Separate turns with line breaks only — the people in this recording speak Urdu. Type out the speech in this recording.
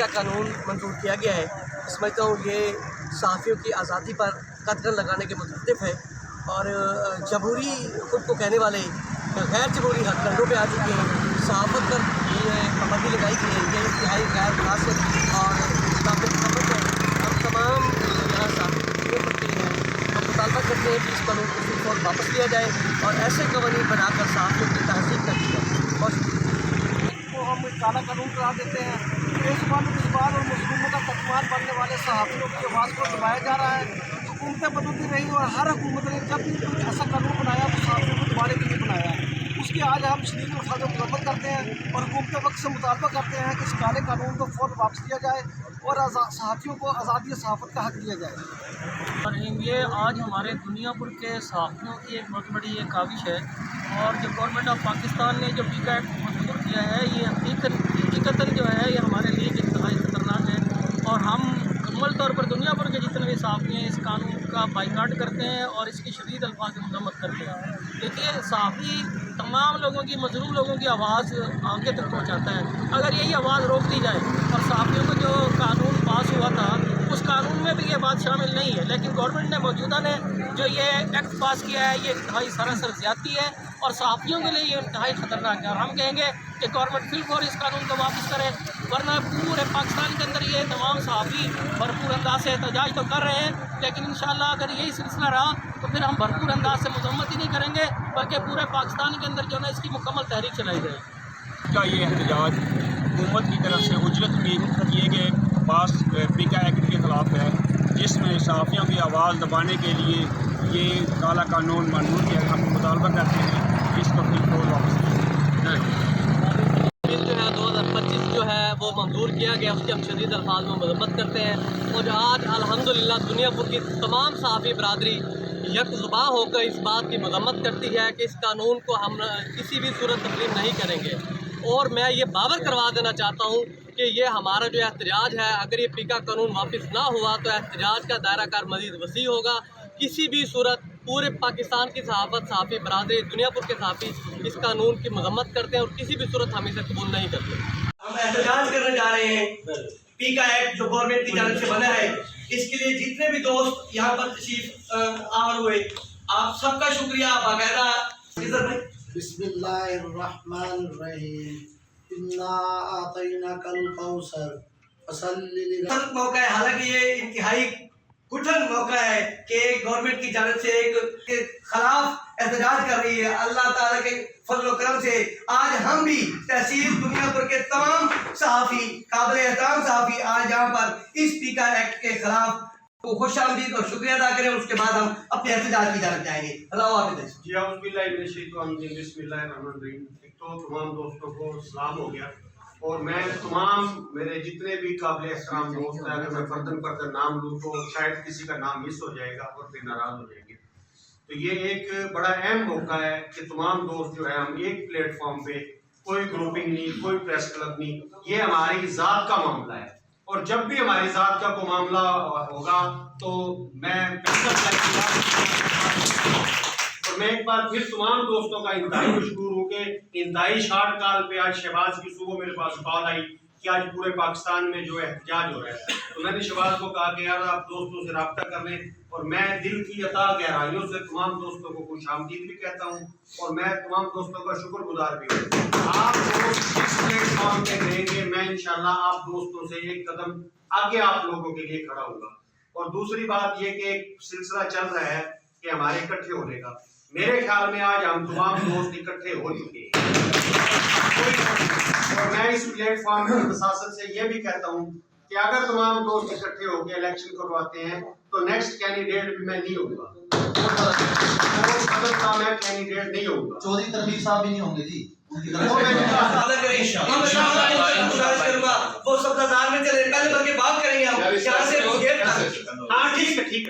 کا قانون منظور کیا گیا ہے، سمجھتا ہوں یہ صحافیوں کی آزادی پر قدغن لگانے کے مترادف ہے، اور جمہوری خود کو کہنے والے غیر جمہوری ہتھ کنڈوں پہ آ چکے ہیں۔ صحافت پر پابندی لگائی گئی ہے، یہ انتہائی غیر مناسب اور قابل خبر ہے۔ ہم تمام یہاں صحافی پڑھتے ہیں، ہم مطالبہ کرتے ہیں کہ اس قانون کو فوراً واپس لیا جائے اور ایسے قوانین بنا کر صحافیوں کی تہذیب کر دی جائے۔ بہت شکریہ۔
کو ہم ایک کالا قانون قرار دیتے ہیں۔ بے زبانوں کی زبان اور مظلوموں کا ترجمان بننے والے صحافیوں کی آواز کو دبایا جا رہا ہے۔ حکومتیں بدلتی رہی اور ہر حکومت نے جب بھی کوئی ایسا قانون بنایا تو صحافیوں کو دبانے کے لیے بنایا ہے۔ اس کی آج ہم شدید الفاظ میں مذمت کرتے ہیں اور حکومت وقت سے مطالبہ کرتے ہیں کہ اس کالے قانون کو فوراً واپس لیا جائے اور صحافیوں کو آزادی صحافت کا حق دیا جائے۔
اور یہ آج ہمارے دنیا بھر کے صحافیوں کی ایک بہت بڑی یہ کاوش ہے، اور جو گورنمنٹ آف پاکستان نے جو پیکا ایکٹ منظور کیا ہے، یہ حقیقتاً جو ہے یہ ہمارے لیے انتہائی خطرناک ہے، اور ہم مکمل طور پر دنیا بھر کے جتنے بھی صحافی ہیں اس قانون کا بائیکاٹ کرتے ہیں اور اس کی شدید الفاظ میں مذمت کرتے ہیں۔ دیکھیے، صحافی تمام لوگوں کی، مظلوم لوگوں کی آواز آگے تک پہنچاتا ہے۔ اگر یہی آواز روک دی جائے، اور صحافیوں کو جو قانون پاس ہوا تھا اس قانون میں بھی یہ بات شامل نہیں ہے، لیکن گورنمنٹ نے موجودہ نے جو یہ ایکٹ پاس کیا ہے یہ انتہائی سراسر زیادتی ہے اور صحافیوں کے لیے یہ انتہائی خطرناک ہے، اور ہم کہیں گے کہ گورنمنٹ بالفور اس قانون کو واپس کرے، ورنہ پورے پاکستان کے اندر یہ تمام صحافی بھرپور انداز سے احتجاج تو کر رہے ہیں، لیکن انشاءاللہ اگر یہی سلسلہ رہا تو پھر ہم بھرپور انداز سے مذمت ہی نہیں کریں گے، بلکہ پورے پاکستان کے اندر جو ہے اس کی مکمل تحریک چلائی جائے گی۔
کا یہ احتجاج حکومت کی طرف سے اجرت میں کیے گئے پاس پیکا ایکٹ کے خلاف ہے، جس میں صحافیوں کی آواز دبانے کے لیے یہ کالا قانون منظور کیا ہے۔ ہم مطالبہ کرتے ہیں کہ اس کو بالکل واپس لیا
بل جو ہے 2025 جو ہے وہ منظور کیا گیا، اس کی ہم شدید الفاظ میں مذمت کرتے ہیں، اور آج الحمدللہ دنیا بھر کی تمام صحافی برادری یک زباں ہو کر اس بات کی مذمت کرتی ہے کہ اس قانون کو ہم کسی بھی صورت تسلیم نہیں کریں گے، اور میں یہ باور کروا دینا چاہتا ہوں کہ یہ ہمارا جو احتجاج ہے، اگر یہ پیکا قانون واپس نہ ہوا تو احتجاج کا دائرہ کار مزید وسیع ہوگا۔ کسی بھی صورت پورے پاکستان کی صحافت، صحافی برادری، دنیا بھر کے صحافی اس قانون کی مذمت کرتے ہیں اور کسی بھی صورت ہم اسے قبول نہیں کرتے۔
ہم احتجاج کرنے جا رہے ہیں پیکا ایکٹ جو گورنمنٹ کی جانب سے بنا ہے، اس کے لیے جتنے بھی دوست یہاں پر تشریف آور ہوئے، آپ سب کا شکریہ باقاعدہ۔
بسم اللہ الرحمن الرحیم، انا اعطیناک الکوثر فصلی لربک۔
موقع ہے، حالانکہ یہ انتہائی کٹھن موقع ہے کہ گورنمنٹ کی جانب سے ایک کے خلاف احتجاج کر رہی ہے۔ اللہ تعالیٰ کے فضل و کرم سے آج ہم بھی تحصیل دنیا بھر کے تمام صحافی، قابل احترام صحافی آج یہاں پر اس پیکا ایکٹ کے خلاف خوش آمدید اور شکریہ ادا کریں، اور اس کے بعد ہم اپنے احتجاج کی جانب جائیں گے۔ اللہ حافظ۔
جی اعوذ باللہ من الشیطان الرجیم، بسم اللہ الرحمن الرحیم۔ ایک تو تمام دوستوں کو سلام ہو گیا، اور میں تمام میرے جتنے بھی قابل احترام دوست ہیں، اگر میں فردن نام لوں تو شاید کسی کا نام مس ہو جائے گا اور پھر ناراض ہو جائیں گے، تو یہ ایک بڑا اہم موقع ہے کہ تمام دوست جو ہے ہم ایک پلیٹ فارم پہ، کوئی گروپنگ نہیں، کوئی پریس کلب نہیں، یہ ہماری ذات کا معاملہ ہے، اور جب بھی ہماری ذات کا کوئی معاملہ ہوگا تو میں اور میں ایک بار پھر تمام دوستوں کا انتہائی مشکور ہوں کہ انتہائی شارٹ کال پہ آج شہباز کی صبح میرے پاس کال آئی کہ آج پورے پاکستان میں جو احتجاج ہو رہا ہے، تو میں نے شہباز کو کہا کہ یار آپ دوستوں سے رابطہ کر لیں، اور میں دل کی عطا گہرائیوں سے تمام دوستوں کو خوش آمدید بھی کہتا ہوں، اور میں تمام دوستوں کا شکر گزار بھی ہوں۔ آپ دوست جس پلیٹ فارم پہ رہیں گے، میں انشاءاللہ آپ دوستوں سے ایک قدم آگے آپ لوگوں کے لیے کھڑا ہوں گا۔ اور دوسری بات یہ کہ ایک سلسلہ چل رہا ہے کہ ہمارے اکٹھے ہونے کا، میرے خیال میں آج ہم تمام دوست اکٹھے ہو چکے ہیں، اور میں اس پلیٹ فارم کی مساست سے یہ بھی کہتا ہوں کہ اگر تمام دوست اکٹھے ہو کے الیکشن کرواتے ہیں تو نیکسٹ کینڈیڈیٹ بھی میں نہیں ہوں گا، میں کینڈیڈیٹ نہیں ہوں گا،
چودھری تنویر صاحب بھی نہیں ہوں گے جی،
وہ سب میں چلے پہلے بلکہ بات کریں گے ہم یہاں سے
ہاں ٹھیک ہے ٹھیک ہے۔